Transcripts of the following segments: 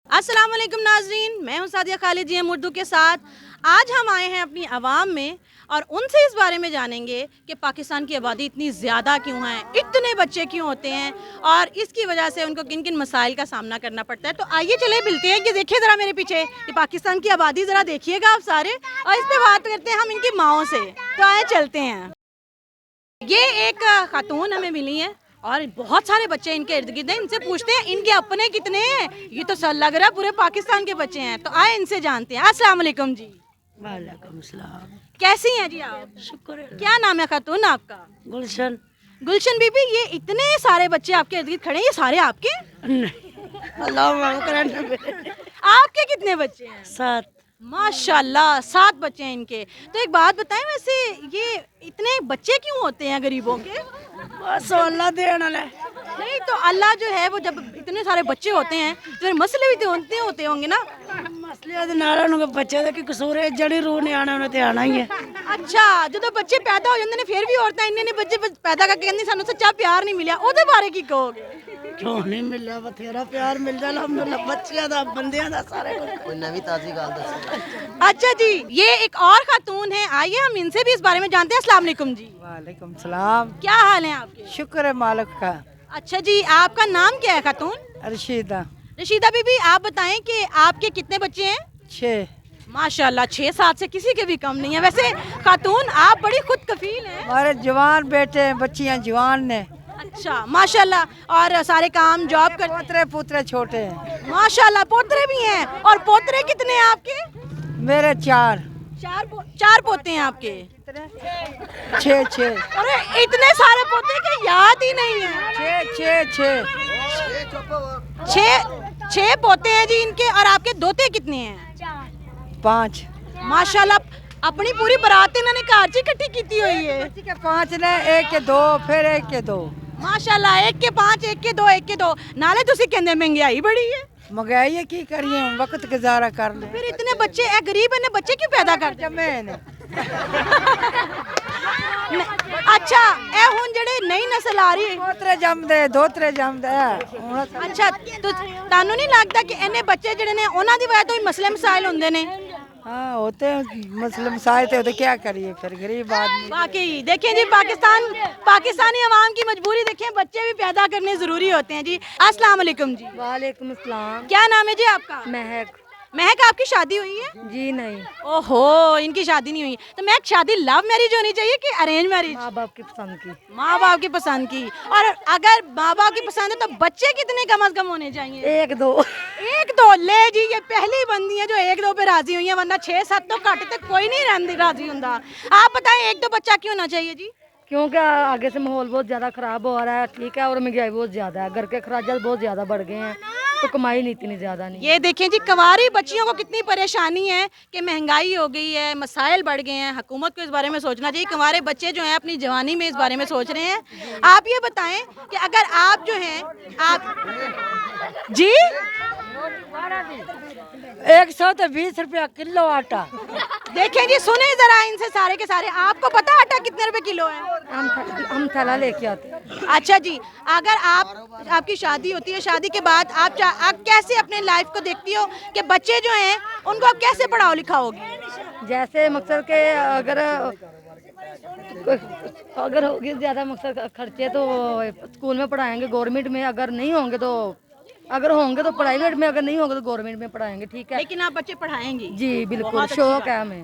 अस्सलाम वालेकुम नाजरीन, मैं हूं सादिया खालिद जीएम उर्दू के साथ। आज हम आए हैं अपनी आवाम में और उनसे इस बारे में जानेंगे कि पाकिस्तान की आबादी इतनी ज़्यादा क्यों है, इतने बच्चे क्यों होते हैं और इसकी वजह से उनको किन किन मसाइल का सामना करना पड़ता है। तो आइए चले मिलते हैं कि देखिए ज़रा मेरे पीछे कि पाकिस्तान की आबादी ज़रा देखिएगा आप सारे, और इस पर बात करते हैं हम इनकी माओं से। तो आए चलते हैं। ये एक खातून हमें मिली है और बहुत सारे बच्चे इनके इर्द गिर्द हैं। इनसे पूछते हैं इनके अपने कितने हैं। ये तो सर लग रहा है पूरे पाकिस्तान के बच्चे हैं। तो आए इनसे जानते हैं। अस्सलाम वालेकुम जी। वालेकुम सलाम। कैसी हैं जी आप? शुक्र है। क्या नाम है खातून आपका? गुलशन। गुलशन बीबी, ये इतने सारे बच्चे आपके इर्द गिर्द खड़े हैं, ये सारे आपके? अल्लाह माफ करे। आपके कितने बच्चे हैं? 7। माशाल्लाह 7 बच्चे हैं इनके। तो एक बात बताएं, वैसे ये इतने बच्चे क्यों होते हैं गरीबों के? बस अल्लाह देने वाला है। नहीं तो अल्लाह जो है वो जब इतने सारे बच्चे होते हैं तो मसले भी तो होते होंगे ना। मसले दे नाल उनके बच्चे दा की कसूर है, जड़ी रूह ने आना उन्हें ते आना ही है। अच्छा, जो बच्चे पैदा हो जाते हैं फिर भी औरतें इन्ने बच्चे पैदा करके कहती सानू सच्चा प्यार नहीं मिला, ਉਹਦੇ बारे की कहोगे? क्यों नहीं मिला? बथेरा प्यार मिल जाए अल्हम्दुलिल्लाह, बच्चियां दा बंदियां दा सारे कुछ। कोई नवी ताजी गल दसो। अच्छा जी, ये एक और खातून है, आइए हम इनसे भी इस बारे में जानते हैं। अस्सलाम वालेकुम जी। वालेकुम सलाम। क्या हाल है आपके? शुक्र है मालिक का। अच्छा जी, आपका नाम क्या है खातून? रशीदा। रशीदा बीबी, आप बताएं कि आपके कितने बच्चे हैं? 6। माशाल्लाह 6-7 से किसी के भी कम नहीं है। वैसे खातून आप बड़ी खुद कफील हैं। हमारे जवान बेटे हैं, बच्चियां जवान ने। अच्छा माशाल्लाह, और सारे काम जॉब कर। पोतरे पुत्रे छोटे हैं। माशाल्लाह पोतरे भी हैं। और पोतरे कितने हैं आपके? मेरे 4। चार पोते हैं आपके? 6। अरे इतने सारे पोते के याद ही नहीं है। 6। 6 पोते हैं जी इनके। और आपके दोते कितने हैं? 5। माशाल्लाह अपनी पूरी बारात इन्होंने घर च इकट्ठी की हुई है। 5 ने, 1 के 2, फिर 1 के 2। माशाल्लाह 1 के 5, 1 के 2, 1 के 2। नाले तुसी कहंदे महंगाई बड़ी है। मंगाई है की करिए, वक्त गुजारा कर ले। फिर इतने बच्चे ए गरीब इन्हें बच्चे क्यों पैदा कर जमे ने। अच्छा ए हुन जेड़े नई नस्ल आ रही है, पोतरे जमदे, दोतरे जमदे। अच्छा तो तानू नहीं लगता कि इन्ने बच्चे जेड़े ने उन्हां दी वजह तो ही मसले मसाइल हुंदे ने? हाँ होते हैं मसले मसाइल, तो क्या करिए फिर गरीब आदमी। वाकई देखें जी, पाकिस्तानी अवाम की मजबूरी देखें, बच्चे भी पैदा करने जरूरी होते हैं जी। अस्सलाम वालेकुम जी। वालेकुम अस्सलाम। क्या नाम है जी आपका? महक। महक, आपकी शादी हुई है? जी नहीं। ओहो, इनकी शादी नहीं हुई। तो महक, शादी लव मैरिज होनी चाहिए कि अरेंज मैरिज? माँ बाप की पसंद की। माँ बाप की पसंद की। और अगर माँ बाप की पसंद है तो बच्चे कितने कम अज कम होने चाहिए? 1-2। 1-2 ले जी, ये पहली बंदी है जो 1-2 पे राजी हुई है, वरना 6-7 तो घट तक कोई नहीं राजी होता। आप बताएं 1-2 बच्चा क्यों होना चाहिए जी? क्योंकि आगे से माहौल बहुत ज़्यादा ख़राब हो रहा है, ठीक है, और महंगाई बहुत ज़्यादा है, घर के खर्चात बहुत ज़्यादा बढ़ गए हैं, तो कमाई नहीं इतनी ज़्यादा नहीं। ये देखें जी, कवारी बच्चियों को कितनी परेशानी है कि महंगाई हो गई है, मसाइल बढ़ गए हैं। हुकूमत को इस बारे में सोचना चाहिए। कवारे बच्चे जो हैं अपनी जवानी में इस बारे में सोच रहे हैं। आप ये बताएं कि अगर आप जो हैं आप जी 120 रुपया किलो आटा। देखें जी, सुने जरा इनसे सारे के सारे। आपको पता है आटा कितने रुपए किलो है? हम थैला लेके आते हैं। अच्छा जी, अगर आपकी शादी होती है, शादी के बाद आप कैसे अपने लाइफ को देखती हो कि बच्चे जो हैं उनको आप कैसे पढ़ाओ लिखाओगे? जैसे मकसद के अगर होगी ज़्यादा मकसद खर्चे तो स्कूल में पढ़ाएंगे, गवर्नमेंट में। अगर होंगे तो प्राइवेट में, अगर नहीं होंगे तो गवर्नमेंट में पढ़ाएंगे, ठीक है। लेकिन आप बच्चे पढ़ाएंगे? जी बिल्कुल, शौक है हमें।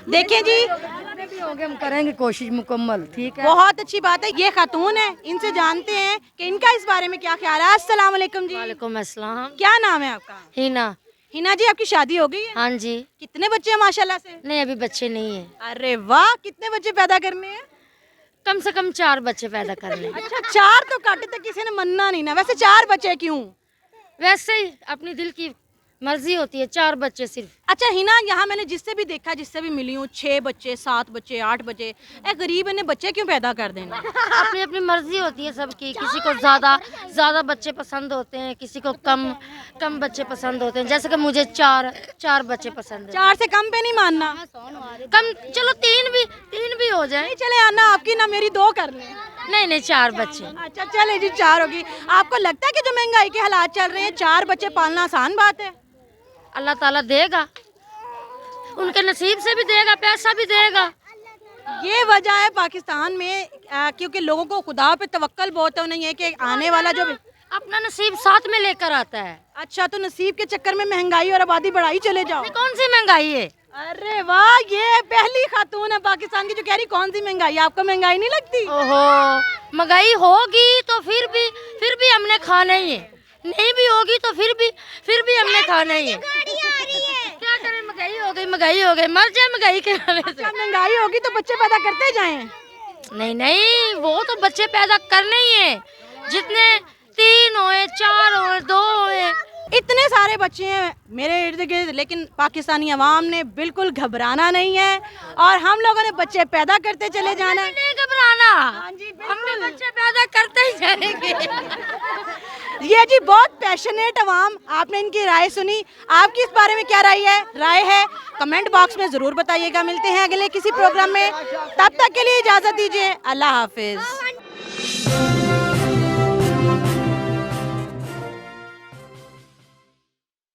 देखें जी, जितने भी होंगे हम करेंगे कोशिश मुकम्मल, ठीक है। बहुत अच्छी बात है। ये खातून है, इनसे जानते हैं कि इनका इस बारे में क्या ख्याल है। अस्सलाम वालेकुम जी। वालेकुम अस्सलाम। क्या नाम है आपका? हिना। हिना जी, आपकी शादी हो गई है? हाँ जी। कितने बच्चे हैं माशाल्लाह से? नहीं अभी बच्चे नहीं है। अरे वाह, कितने बच्चे पैदा करने हैं? कम से कम 4 बच्चे पैदा कर ले। अच्छा 4 तो कट तक किसी ने मनना नहीं ना। वैसे 4 बच्चे क्यों? वैसे ही अपनी दिल की मर्जी होती है, 4 बच्चे सिर्फ। अच्छा हिना, यहाँ मैंने जिससे भी देखा, जिससे भी मिली हूँ, 6 बच्चे, 7 बच्चे, 8 बच्चे, ए गरीब इन्हें बच्चे क्यों पैदा कर देना? अपनी अपनी मर्जी होती है सबकी, किसी को ज़्यादा बच्चे पसंद होते हैं, किसी को कम बच्चे पसंद होते हैं। जैसे कि मुझे चार बच्चे पसंद हैं। 4 से कम पे नहीं मानना? कम, चलो 3 भी हो जाए। नहीं चले आना, आपकी ना मेरी 2 कर लें। नहीं 4 बच्चे। अच्छा चले जी, 4 होगी। आपको लगता है कि जो महंगाई के हालात चल रहे हैं, 4 बच्चे पालना आसान बात है? अल्लाह ताला देगा, उनके नसीब से भी देगा, पैसा भी देगा। ये वजह है पाकिस्तान में क्योंकि लोगों को खुदा पे तवक्कल बहुत है, नहीं है कि आने वाला जो अपना नसीब साथ में लेकर आता है। अच्छा, तो नसीब के चक्कर में महंगाई और आबादी बढ़ाई चले जाओ। ये कौन सी महंगाई है? अरे वाह, ये पहली खातून है पाकिस्तान की जो कह रही कौन सी महंगाई। आपको महंगाई नहीं लगती? ओहो, महंगाई होगी तो फिर भी हमने खाना ही है, नहीं भी होगी तो फिर भी हमने खाना ही है। क्या करें, महंगाई हो गई, मर जाए महंगाई के नाम से। महंगाई होगी तो बच्चे पैदा करते जाएं। नहीं, वो तो बच्चे पैदा करने ही है, जितने 3 होए, 4 होए, 2 होए। इतने सारे बच्चे हैं मेरे इर्द गिर्द, लेकिन पाकिस्तानी अवाम ने बिल्कुल घबराना नहीं है और हम लोगों ने बच्चे पैदा करते चले जाना है। नहीं घबराना, हाँ जी, हमने बच्चे पैदा करते ही जाएंगे। ये जी बहुत पैशनेट अवाम, आपने इनकी राय सुनी, आपकी इस बारे में क्या राय है कमेंट बॉक्स में जरूर बताइएगा। मिलते हैं अगले किसी प्रोग्राम में, तब तक के लिए इजाजत दीजिए, अल्लाह हाफिज।